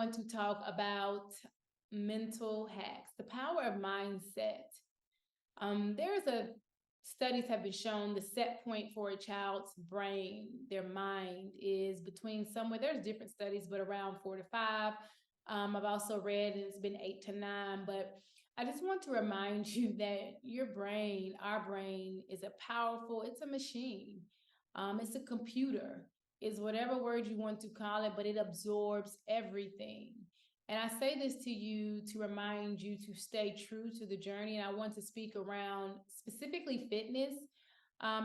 want to talk about mental hacks, the power of mindset. There's a Studies have been shown the set point for a child's brain, their mind, is between somewhere. There's different studies, but around 4 to 5. I've also read and it's been 8 to 9. But I just want to remind you that your brain, our brain, is a powerful. It's a machine. It's a computer. It's whatever word you want to call it, but it absorbs everything. And I say this to you to remind you to stay true to the journey. And I want to speak around specifically fitness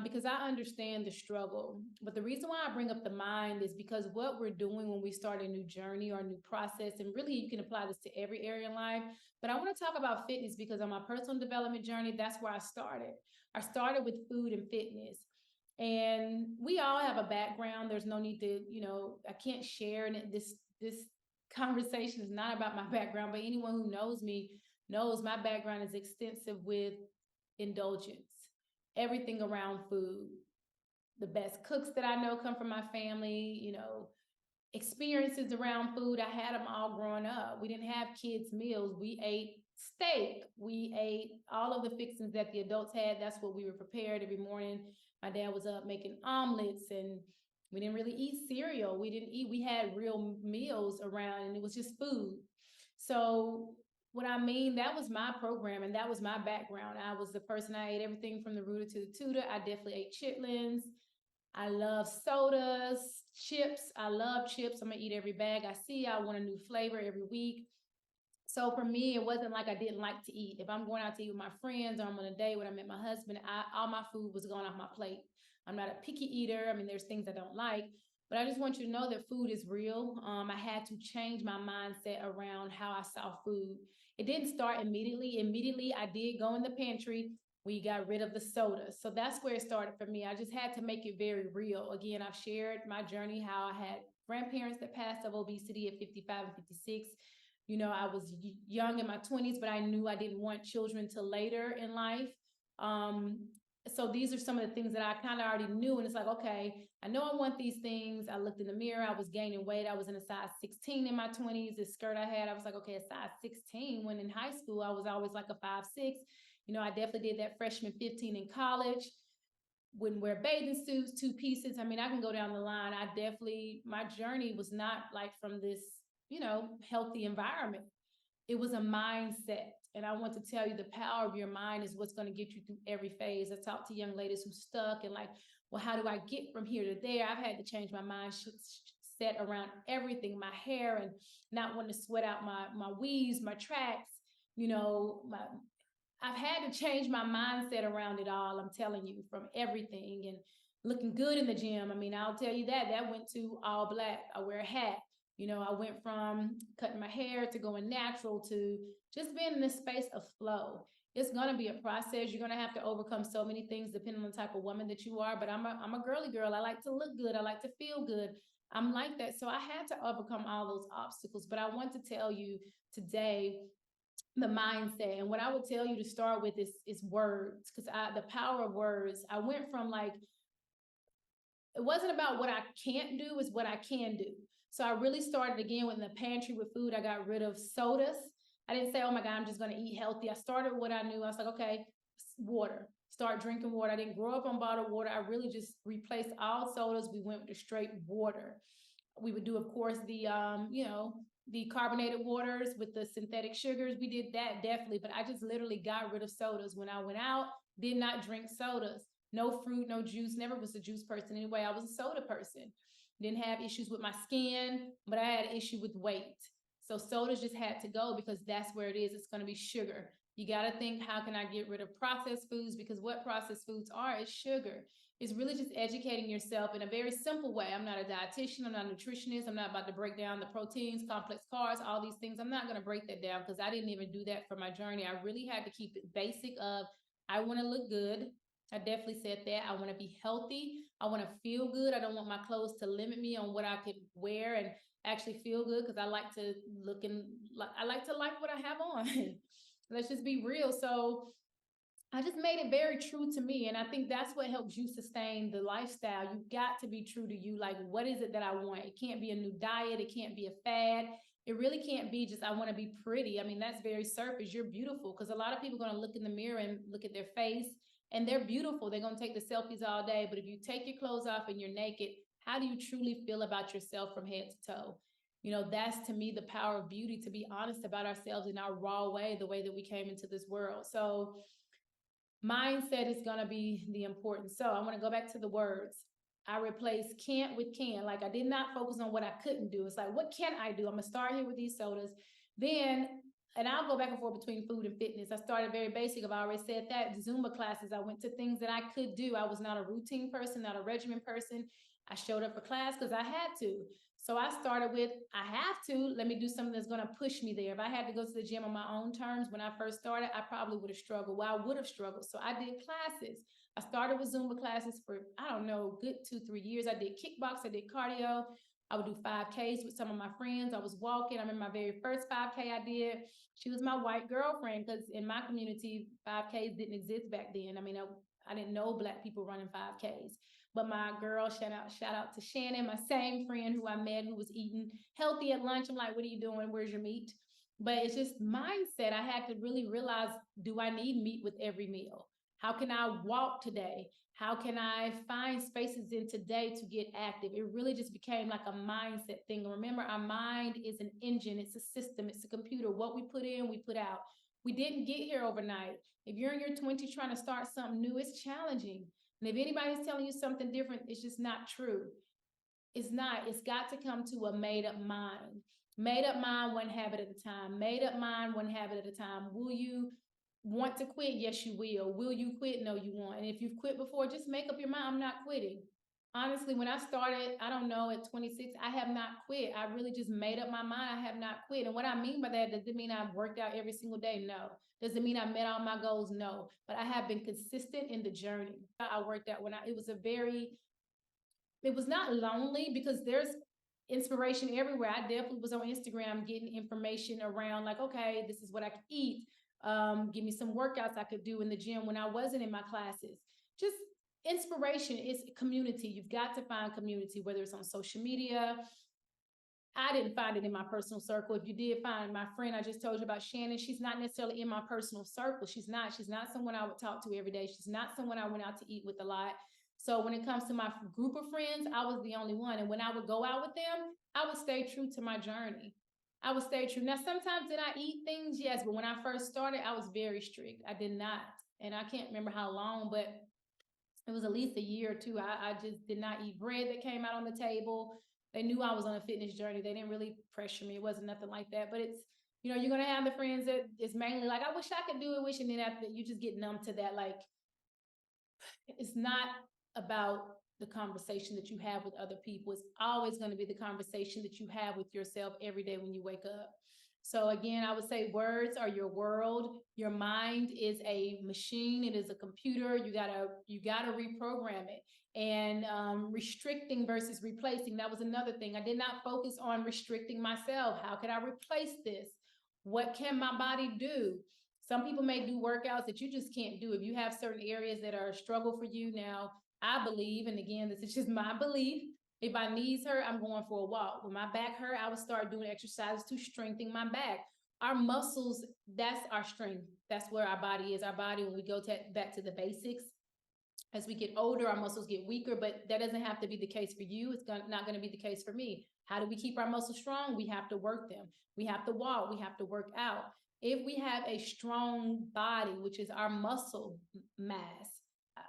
because I understand the struggle. But the reason why I bring up the mind is because what we're doing when we start a new journey or a new process, and really you can apply this to every area in life. But I want to talk about fitness because on my personal development journey, that's where I started. I started with food and fitness. And we all have a background. There's no need to, I can't share this conversation is not about my background, but anyone who knows me knows my background is extensive with indulgence, everything around food. The best cooks that I know come from my family, experiences around food. I had them all growing up. We didn't have kids' meals. We ate steak. We ate all of the fixings that the adults had. That's what we were prepared every morning. My dad was up making omelets, and we didn't really eat cereal. We had real meals around, and it was just food. So what I mean, that was my program and that was my background. I was the person. I ate everything from the rooter to the tutor. I definitely ate chitlins. I love sodas, chips. I love chips. I'm gonna eat every bag I see. I want a new flavor every week. So for me, it wasn't like I didn't like to eat. If I'm going out to eat with my friends or I'm on a date when I met my husband, all my food was going off my plate. I'm not a picky eater. I mean, there's things I don't like, but I just want you to know that food is real. I had to change my mindset around how I saw food. It didn't start immediately. Immediately, I did go in the pantry. We got rid of the soda. So that's where it started for me. I just had to make it very real. Again, I've shared my journey, how I had grandparents that passed of obesity at 55 and 56. I was young in my 20s, but I knew I didn't want children till later in life. So these are some of the things that I kind of already knew. And it's like, okay, I know I want these things. I looked in the mirror. I was gaining weight. I was in a size 16 in my 20s. This skirt I had, I was like, okay, a size 16. When in high school, I was always like a 5'6". I definitely did that freshman 15 in college. Wouldn't wear bathing suits, 2 pieces. I mean, I can go down the line. My journey was not like from this, healthy environment. It was a mindset. And I want to tell you the power of your mind is what's going to get you through every phase. I talk to young ladies who stuck and like, well, how do I get from here to there? I've had to change my mind set around everything, my hair, and not wanting to sweat out my weaves, my tracks, I've had to change my mindset around it all. I'm telling you, from everything and looking good in the gym. I mean, I'll tell you that went to all black. I wear a hat. I went from cutting my hair to going natural to just being in this space of flow. It's going to be a process. You're going to have to overcome so many things depending on the type of woman that you are. But I'm a girly girl. I like to look good. I like to feel good. I'm like that. So I had to overcome all those obstacles. But I want to tell you today the mindset. And what I would tell you to start with is words, because the power of words. I went from like, it wasn't about what I can't do, it's what I can do. So I really started again with the pantry with food. I got rid of sodas. I didn't say, oh my God, I'm just going to eat healthy. I started with what I knew. I was like, okay, water. Start drinking water. I didn't grow up on bottled water. I really just replaced all sodas. We went with the straight water. We would do, of course, the carbonated waters with the synthetic sugars. We did that definitely, but I just literally got rid of sodas. When I went out, did not drink sodas. No fruit, no juice. Never was a juice person anyway. I was a soda person. Didn't have issues with my skin, but I had an issue with weight. So sodas just had to go because that's where it is. It's going to be sugar. You got to think, how can I get rid of processed foods? Because what processed foods are is sugar. It's really just educating yourself in a very simple way. I'm not a dietitian. I'm not a nutritionist. I'm not about to break down the proteins, complex carbs, all these things. I'm not going to break that down because I didn't even do that for my journey. I really had to keep it basic of, I want to look good. I definitely said that. I want to be healthy. I want to feel good. I don't want my clothes to limit me on what I could wear and actually feel good, because I like to look and I like to like what I have on. Let's just be real. So I just made it very true to me. And I think that's what helps you sustain the lifestyle. You got to be true to you. Like, what is it that I want? It can't be a new diet. It can't be a fad. It really can't be just, I want to be pretty. I mean, that's very surface. You're beautiful, because a lot of people are going to look in the mirror and look at their face, and they're beautiful. They're going to take the selfies all day. But if you take your clothes off and you're naked, how do you truly feel about yourself from head to toe? You know, that's to me the power of beauty, to be honest about ourselves in our raw way, the way that we came into this world. So mindset is going to be the important. So I want to go back to the words. I replaced can't with can. Like, I did not focus on what I couldn't do. It's like, what can I do? I'm going to start here with these sodas. Then, and I'll go back and forth between food and fitness. I started very basic. I've already said that. Zumba classes, I went to things that I could do. I was not a routine person, not a regimen person. I showed up for class because I had to. So I started with, I have to, let me do something that's going to push me there. If I had to go to the gym on my own terms when I first started, I probably would have struggled. Well, I would have struggled. So I did classes. I started with Zumba classes for, I don't know, good 2-3 years. I did kickbox, I did cardio. I would do 5Ks with some of my friends. I was walking. I remember my very first 5K I did. She was my white girlfriend, because in my community, 5Ks didn't exist back then. I mean, I didn't know Black people running 5Ks. But my girl, shout out to Shannon, my same friend who I met, who was eating healthy at lunch. I'm like, what are you doing? Where's your meat? But it's just mindset. I had to really realize, do I need meat with every meal? How can I walk today? How can I find spaces in today to get active? It really just became like a mindset thing. Remember, our mind is an engine, it's a system, it's a computer. What we put in, we put out. We didn't get here overnight. If you're in your 20s trying to start something new, it's challenging. And if anybody's telling you something different, it's just not true. It's not. It's got to come to a made up mind. Made up mind, one habit at a time. Made up mind, one habit at a time. Will you want to quit? Yes, you will. Will you quit? No, you won't. And if you've quit before, just make up your mind, I'm not quitting. Honestly, when I started, I don't know, at 26, I have not quit. I really just made up my mind. I have not quit. And what I mean by that, does it mean I've worked out every single day? No. Does it mean I met all my goals? No. But I have been consistent in the journey. I worked out when it was a very, it was not lonely, because there's inspiration everywhere. I definitely was on Instagram getting information around, like, okay, this is what I could eat. Give me some workouts I could do in the gym when I wasn't in my classes. Just inspiration is community. You've got to find community, whether it's on social media. I didn't find it in my personal circle. If you did find my friend I just told you about, Shannon, she's not necessarily in my personal circle. She's not someone I would talk to every day. She's not someone I went out to eat with a lot. So when it comes to my group of friends, I was the only one. And when I would go out with them, I would stay true to my journey. I would stay true. Now, sometimes did I eat things? Yes. But when I first started, I was very strict. I did not. And I can't remember how long, but it was at least a year or two. I just did not eat bread that came out on the table. They knew I was on a fitness journey. They didn't really pressure me. It wasn't nothing like that. But it's, you're going to have the friends that it's mainly like, I wish I could do it, wish. And then after that, you just get numb to that. Like, it's not about the conversation that you have with other people. It's always going to be the conversation that you have with yourself every day when you wake up. So again, I would say words are your world. Your mind is a machine. It is a computer. You gotta reprogram it. And restricting versus replacing, that was another thing. I did not focus on restricting myself. How can I replace this? What can my body do? Some people may do workouts that you just can't do. If you have certain areas that are a struggle for you, now I believe, and again, this is just my belief, if my knees hurt, I'm going for a walk. When my back hurt, I would start doing exercises to strengthen my back. Our muscles, that's our strength. That's where our body is. Our body, when we go back to the basics, as we get older, our muscles get weaker, but that doesn't have to be the case for you. It's not going to be the case for me. How do we keep our muscles strong? We have to work them. We have to walk. We have to work out. If we have a strong body, which is our muscle mass,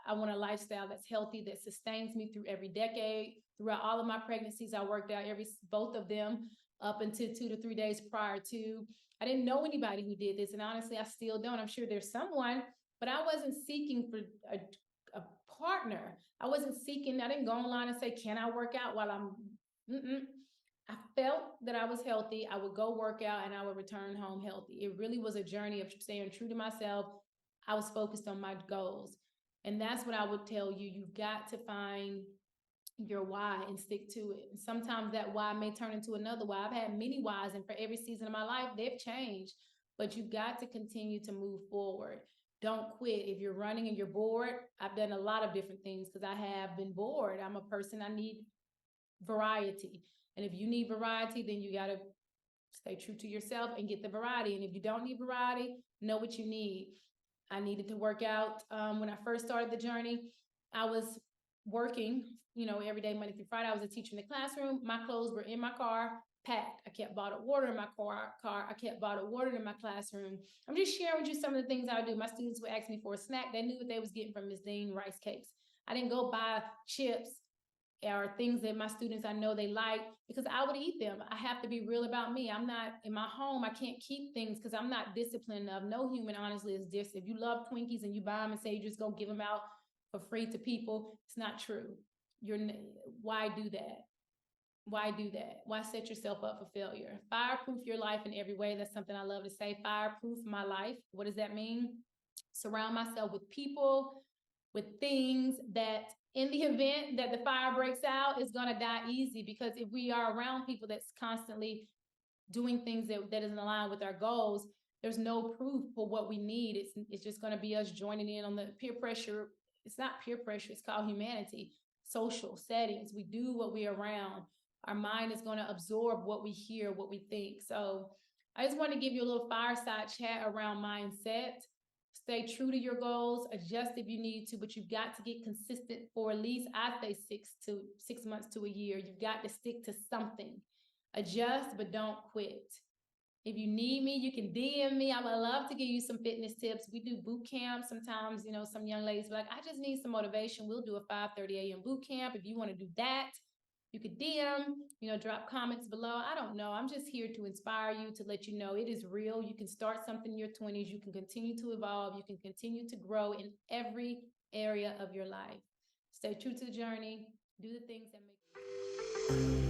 I want a lifestyle that's healthy, that sustains me through every decade. Throughout all of my pregnancies, I worked out both of them up until 2 to 3 days prior to. I didn't know anybody who did this, and honestly, I still don't. I'm sure there's someone, but I wasn't seeking for a partner. I wasn't seeking. I didn't go online and say, "Can I work out while I'm?" I felt that I was healthy. I would go work out and I would return home healthy. It really was a journey of staying true to myself. I was focused on my goals. And that's what I would tell you. You've got to find your why and stick to it. And sometimes that why may turn into another why. I've had many whys, and for every season of my life, they've changed. But you've got to continue to move forward. Don't quit. If you're running and you're bored, I've done a lot of different things because I have been bored. I'm a person, I need variety. And if you need variety, then you got to Stay true to yourself and get the variety. And if you don't need variety, know what you need. I needed to work out. When I first started the journey, I was working, every day, Monday through Friday. I was a teacher in the classroom. My clothes were in my car, packed. I kept bottled water in my car. I kept bottled water in my classroom. I'm just sharing with you some of the things I would do. My students would ask me for a snack. They knew what they was getting from Miss Dean, rice cakes. I didn't go buy chips or things that my students I know they like because I would eat them. I have to be real about me. I'm not in my home. I can't keep things because I'm not disciplined enough. No human, honestly, is this. If you love Twinkies and you buy them and say you're just gonna give them out for free to people, it's not true. Why do that? Why do that? Why set yourself up for failure? Fireproof your life in every way. That's something I love to say. Fireproof my life. What does that mean? Surround myself with people, with things that in the event that the fire breaks out, is going to die easy. Because if we are around people that's constantly doing things that isn't aligned with our goals, there's no proof for what we need. It's just going to be us joining in on the peer pressure. It's not peer pressure. It's called humanity. Social settings. We do what we're around. Our mind is going to absorb what we hear, what we think. So I just want to give you a little fireside chat around mindset. Stay true to your goals, adjust if you need to, but you've got to get consistent for at least, I say 6 months to a year. You've got to stick to something. Adjust, but don't quit. If you need me, you can DM me. I would love to give you some fitness tips. We do boot camp sometimes. Some young ladies be like, I just need some motivation. We'll do a 5:30 a.m. boot camp. If you want to do that, you could DM, drop comments below. I don't know. I'm just here to inspire you, to let you know it is real. You can start something in your 20s. You can continue to evolve. You can continue to grow in every area of your life. Stay true to the journey. Do the things that make